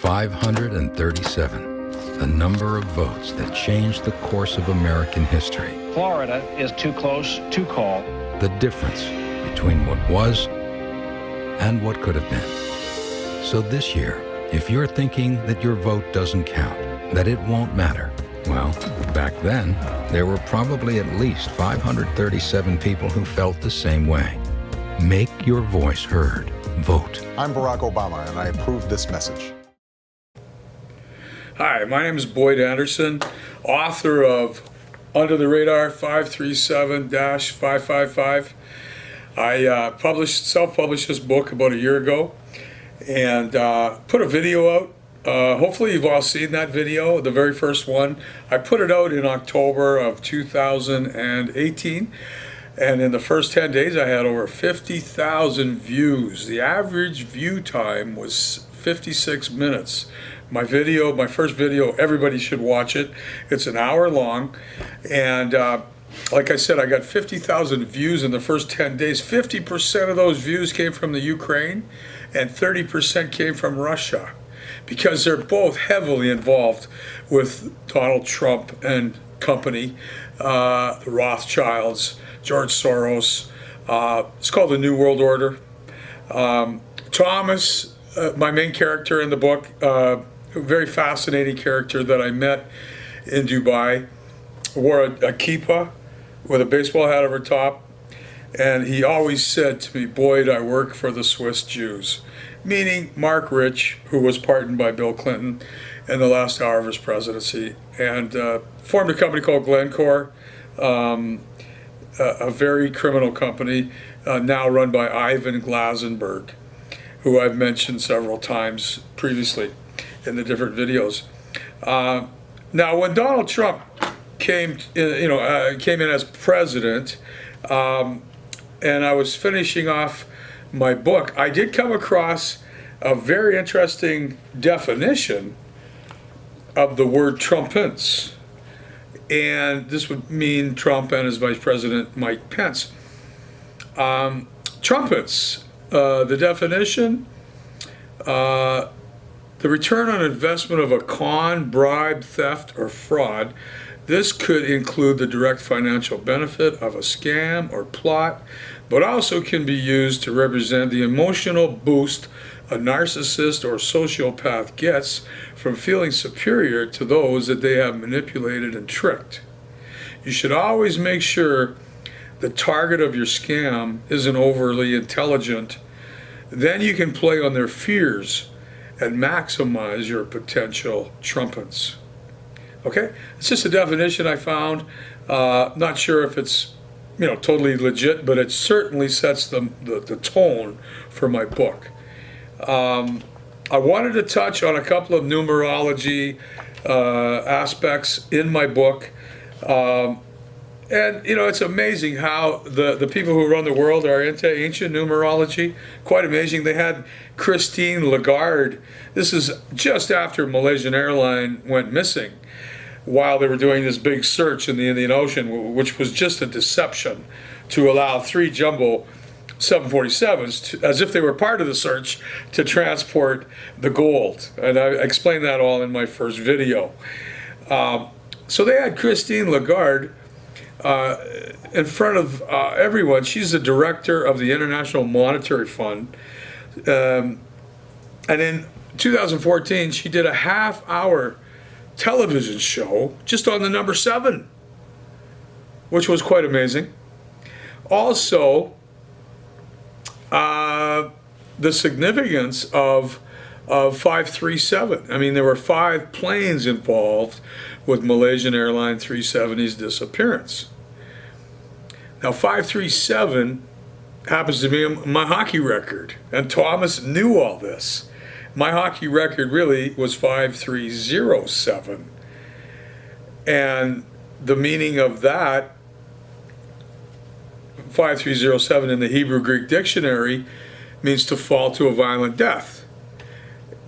537, the number of votes that changed the course of American history. Florida is too close to call. The difference between what was and what could have been. So this year, if you're thinking that your vote doesn't count, that it won't matter, well, back then, there were probably at least 537 people who felt the same way. Make your voice heard. Vote. I'm Barack Obama, and I approve this message. Hi, my name is Boyd Anderson, author of Under the Radar 537-555. I self-published this book about a year ago and put a video out. Hopefully you've all seen that video, the very first one. I put it out in October of 2018, and in the first 10 days I had over 50,000 views. The average view time was 56 minutes. My first video, everybody should watch it. It's an hour long, and like I said, I got 50,000 views in the first 10 days. 50% of those views came from the Ukraine, and 30% came from Russia, because they're both heavily involved with Donald Trump and company, the Rothschilds, George Soros. It's called the New World Order. Thomas, my main character in the book, a very fascinating character that I met in Dubai, wore a kippah with a baseball hat over top, and he always said to me, "Boyd, I work for the Swiss Jews," meaning Mark Rich, who was pardoned by Bill Clinton in the last hour of his presidency, and formed a company called Glencore, a very criminal company, now run by Ivan Glasenberg, who I've mentioned several times previously in the different videos. Now, when Donald Trump came in as president, and I was finishing off my book, I did come across a very interesting definition of the word trumpets, and this would mean Trump and his Vice President Mike Pence. Trumpets, the definition, the return on investment of a con, bribe, theft, or fraud. This could include the direct financial benefit of a scam or plot, but also can be used to represent the emotional boost a narcissist or sociopath gets from feeling superior to those that they have manipulated and tricked. You should always make sure the target of your scam isn't overly intelligent. Then you can play on their fears and maximize your potential trumpets. Okay, it's just a definition I found. Not sure if it's totally legit, but it certainly sets the tone for my book. I wanted to touch on a couple of numerology aspects in my book. And it's amazing how the people who run the world are into ancient numerology. Quite amazing. They had Christine Lagarde. This is just after Malaysian Airlines went missing, while they were doing this big search in the Indian Ocean, which was just a deception to allow 3 jumbo 747s, as if they were part of the search, to transport the gold. And I explained that all in my first video. So they had Christine Lagarde in front of everyone. She's the director of the International Monetary Fund. And in 2014, she did a half-hour television show just on the number 7, which was quite amazing. Also, the significance of 537. I mean, there were 5 planes involved with Malaysian Airlines 370's disappearance. Now, 537 happens to be my hockey record, and Thomas knew all this. My hockey record really was 5307, and the meaning of that, 5307 in the Hebrew Greek dictionary, means to fall to a violent death.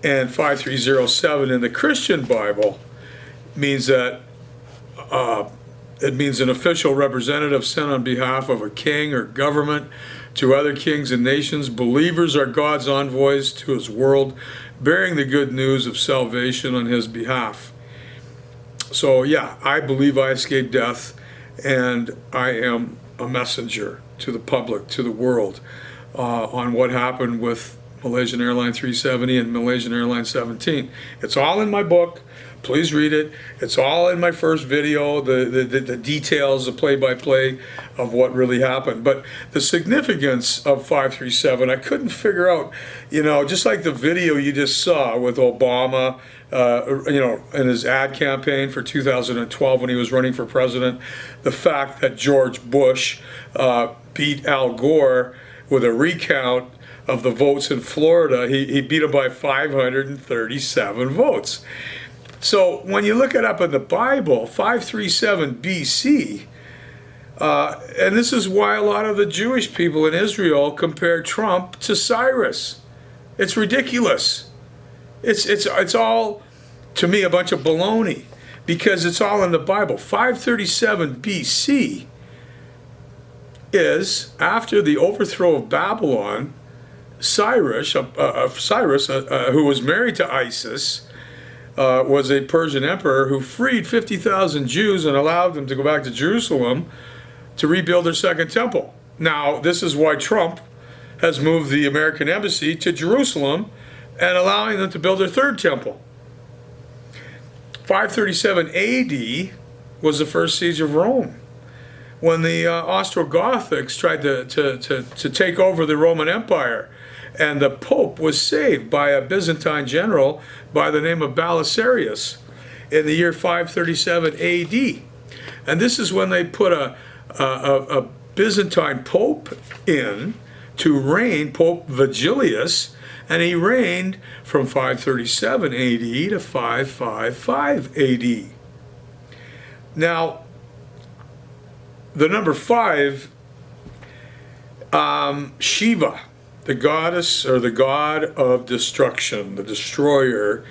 And 5307 in the Christian Bible means that it means an official representative sent on behalf of a king or government to other kings and nations. Believers are God's envoys to his world, bearing the good news of salvation on his behalf. So yeah, I believe I escaped death, and I am a messenger to the public, to the world, on what happened with Malaysian Airlines 370 and Malaysian Airlines 17. It's all in my book. Please read it. It's all in my first video, the details, the play-by-play of what really happened. But the significance of 537, I couldn't figure out, just like the video you just saw with Obama, in his ad campaign for 2012 when he was running for president, the fact that George Bush beat Al Gore with a recount of the votes in Florida. He beat him by 537 votes. So when you look it up in the Bible, 537 BC, and this is why a lot of the Jewish people in Israel compare Trump to Cyrus. It's ridiculous. It's all, to me, a bunch of baloney, because it's all in the Bible. 537 BC is after the overthrow of Babylon. Cyrus, who was married to Isis, was a Persian emperor who freed 50,000 Jews and allowed them to go back to Jerusalem to rebuild their second temple. Now, this is why Trump has moved the American embassy to Jerusalem and allowing them to build their third temple. 537 AD was the first siege of Rome, when the Ostrogothics tried to take over the Roman Empire. And the Pope was saved by a Byzantine general by the name of Belisarius in the year 537 AD. And this is when they put a Byzantine Pope in to reign, Pope Vigilius, and he reigned from 537 AD to 555 AD. Now, the number 5, Shiva, the goddess or the god of destruction, the destroyer,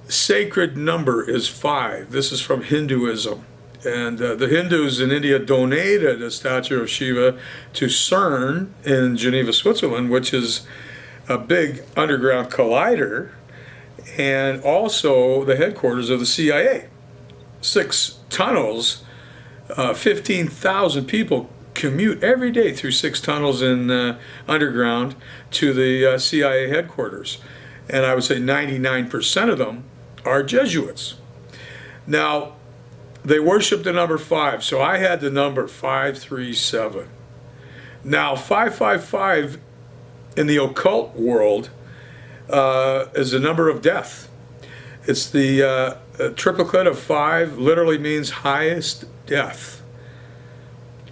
sacred number is 5. This is from Hinduism. And the Hindus in India donated a statue of Shiva to CERN in Geneva, Switzerland, which is a big underground collider, and also the headquarters of the CIA. 6 tunnels, 15,000 people commute every day through 6 tunnels in underground to the CIA headquarters. And I would say 99% of them are Jesuits. Now, they worship the number 5, so I had the number 537. Now, 555 in the occult world is the number of death. It's the triplicate of 5, literally means highest death.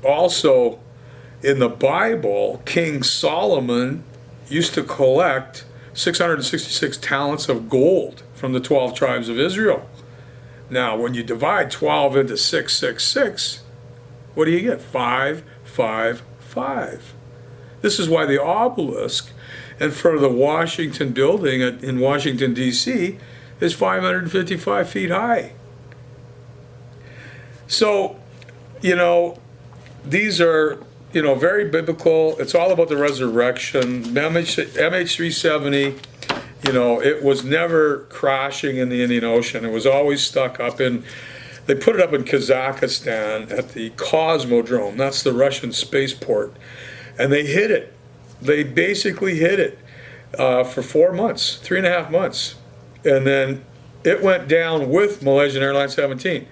Also, in the Bible, King Solomon used to collect 666 talents of gold from the 12 tribes of Israel. Now, when you divide 12 into 666, what do you get? 555. This is why the obelisk in front of the Washington building in Washington, D.C. is 555 feet high. So, these are, very biblical. It's all about the resurrection. MH370, it was never crashing in the Indian Ocean. It was always stuck up they put it up in Kazakhstan at the Cosmodrome. That's the Russian spaceport. And they hid it. They basically hid it for 4 months, 3.5 months. And then it went down with Malaysian Airlines 17.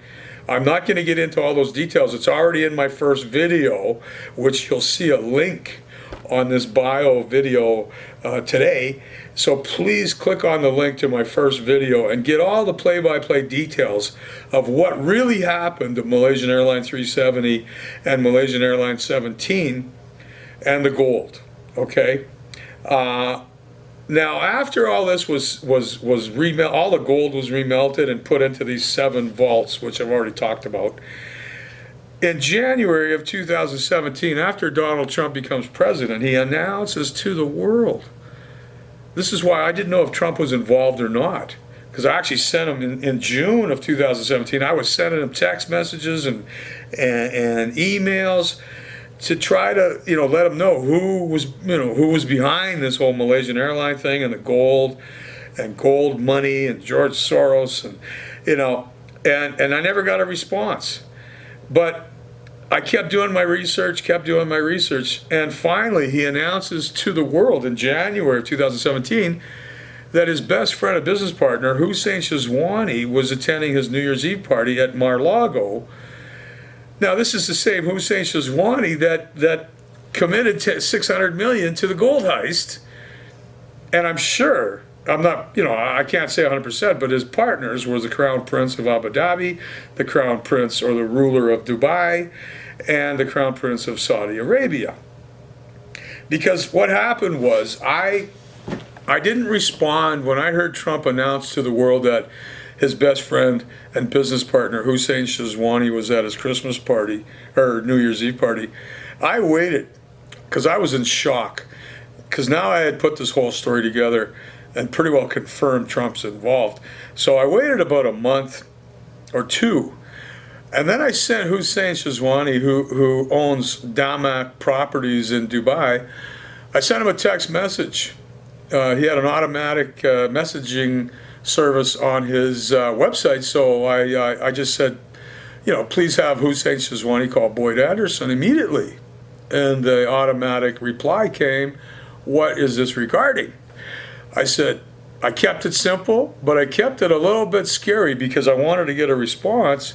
I'm not going to get into all those details. It's already in my first video, which you'll see a link on this bio video today. So please click on the link to my first video and get all the play-by-play details of what really happened to Malaysian Airlines 370 and Malaysian Airlines 17 and the gold. Okay? Now, after all this was remelted, all the gold was remelted and put into these 7 vaults, which I've already talked about. In January of 2017, after Donald Trump becomes president, he announces to the world. This is why I didn't know if Trump was involved or not, because I actually sent him in June of 2017. I was sending him text messages and emails to try to, let them know who was behind this whole Malaysian airline thing and the gold money and George Soros and I never got a response. But I kept doing my research, and finally he announces to the world in January of 2017 that his best friend and business partner, Hussein Shazwani, was attending his New Year's Eve party at Mar-a-Lago. Now, this is the same Hussein Shazwani that committed $600 million to the gold heist, and I'm sure, I can't say 100%, but his partners were the Crown Prince of Abu Dhabi, the Crown Prince or the ruler of Dubai, and the Crown Prince of Saudi Arabia. Because what happened was I didn't respond when I heard Trump announce to the world that his best friend and business partner, Hussein Shazwani, was at his Christmas party, or New Year's Eve party. I waited, because I was in shock, because now I had put this whole story together and pretty well confirmed Trump's involved. So I waited about a month or two, and then I sent Hussein Shazwani, who owns Damak Properties in Dubai, I sent him a text message. He had an automatic messaging service on his website, so I just said, please have Hussein Shazwani call Boyd Anderson immediately. And the automatic reply came, what is this regarding? I said, I kept it simple, but I kept it a little bit scary because I wanted to get a response.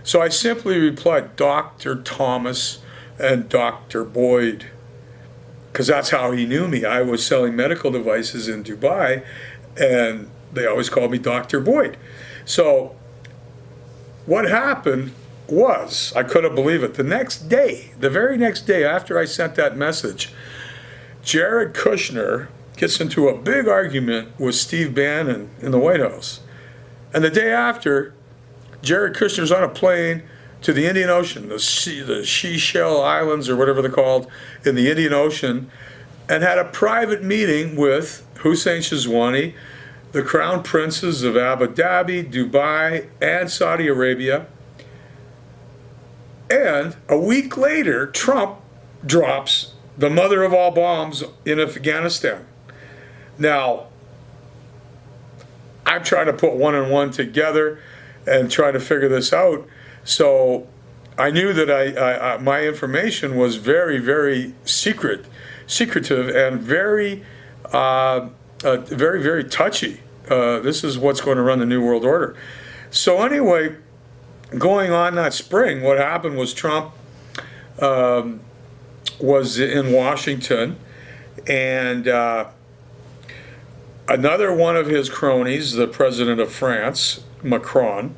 So I simply replied, Dr. Thomas and Dr. Boyd, because that's how he knew me. I was selling medical devices in Dubai, and they always called me Dr. Boyd. So what happened was, I couldn't believe it. The very next day after I sent that message, Jared Kushner gets into a big argument with Steve Bannon in the White House. And the day after, Jared Kushner's on a plane to the Indian Ocean, the Seychelles Islands or whatever they're called, in the Indian Ocean, and had a private meeting with Hussein Shazwani, the crown princes of Abu Dhabi, Dubai, and Saudi Arabia. And a week later, Trump drops the mother of all bombs in Afghanistan. Now, I'm trying to put one and one together and try to figure this out. So I knew that my information was very, very secretive, and very, very, very touchy. This is what's going to run the New World Order. So anyway, going on that spring, what happened was Trump was in Washington, and another one of his cronies, the president of France, Macron,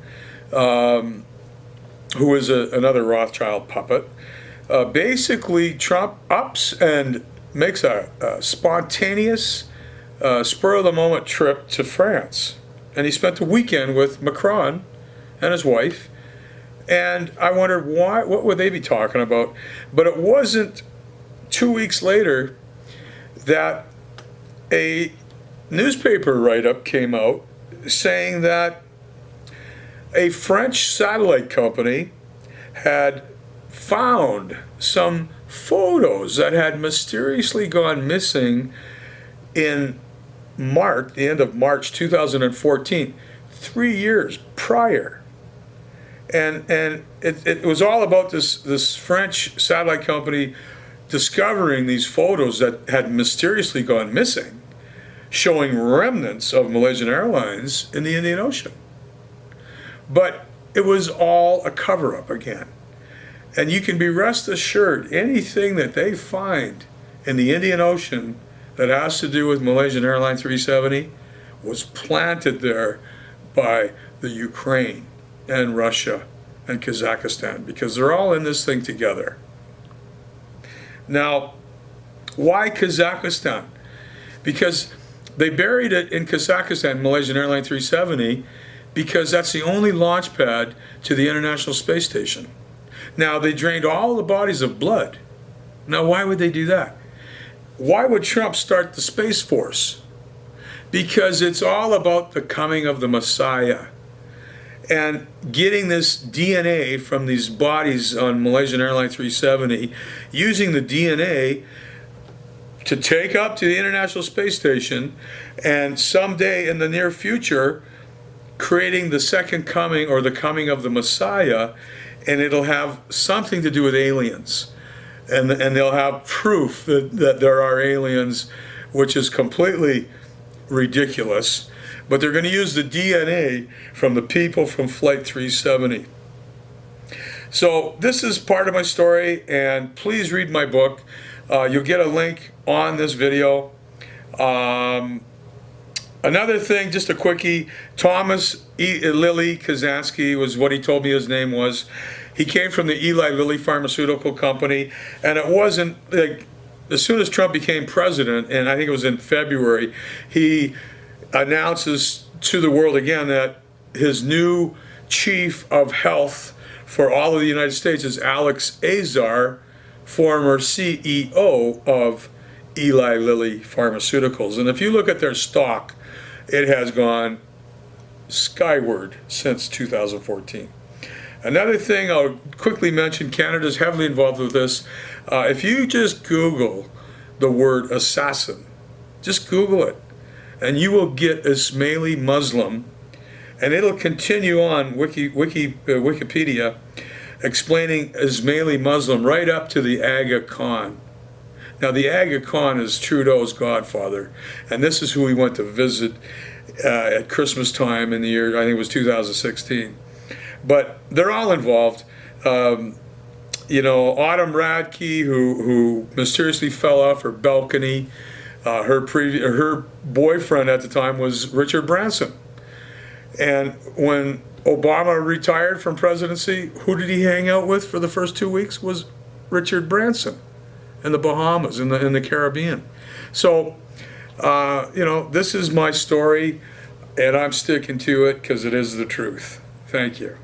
who is another Rothschild puppet, basically Trump ups and makes a spontaneous, spur-of-the-moment trip to France. And he spent the weekend with Macron and his wife. And I wondered what would they be talking about? But it wasn't 2 weeks later that a newspaper write-up came out saying that a French satellite company had found some photos that had mysteriously gone missing in March, the end of March 2014, 3 years prior. And it was all about this French satellite company discovering these photos that had mysteriously gone missing, showing remnants of Malaysian Airlines in the Indian Ocean. But it was all a cover-up again. And you can be rest assured, anything that they find in the Indian Ocean that has to do with Malaysian Airline 370 was planted there by the Ukraine and Russia and Kazakhstan, because they're all in this thing together. Now, why Kazakhstan? Because they buried it in Kazakhstan, Malaysian Airline 370, because that's the only launch pad to the International Space Station. Now, they drained all the bodies of blood. Now, why would they do that? Why would Trump start the Space Force? Because it's all about the coming of the Messiah. and getting this DNA from these bodies on Malaysian Airlines 370, using the DNA to take up to the International Space Station, and someday in the near future, creating the second coming or the coming of the Messiah, and it'll have something to do with aliens. And they'll have proof that there are aliens, which is completely ridiculous. But they're going to use the DNA from the people from Flight 370. So this is part of my story, and please read my book. You'll get a link on this video. Another thing, just a quickie, Thomas Lilly Kazansky was what he told me his name was. He came from the Eli Lilly Pharmaceutical Company, and it wasn't like, as soon as Trump became president, and I think it was in February, he announces to the world again that his new chief of health for all of the United States is Alex Azar, former CEO of Eli Lilly Pharmaceuticals. And if you look at their stock, it has gone skyward since 2014. Another thing I'll quickly mention, Canada's heavily involved with this. If you just Google the word assassin, just Google it, and you will get Ismaili Muslim, and it'll continue on Wikipedia explaining Ismaili Muslim right up to the Aga Khan. Now, the Aga Khan is Trudeau's godfather, and this is who he went to visit at Christmas time in the year, I think it was 2016. But they're all involved. Autumn Radke, who mysteriously fell off her balcony. Her boyfriend at the time was Richard Branson. And when Obama retired from presidency, who did he hang out with for the first 2 weeks? Was Richard Branson in the Bahamas, in the Caribbean. So, this is my story, and I'm sticking to it because it is the truth. Thank you.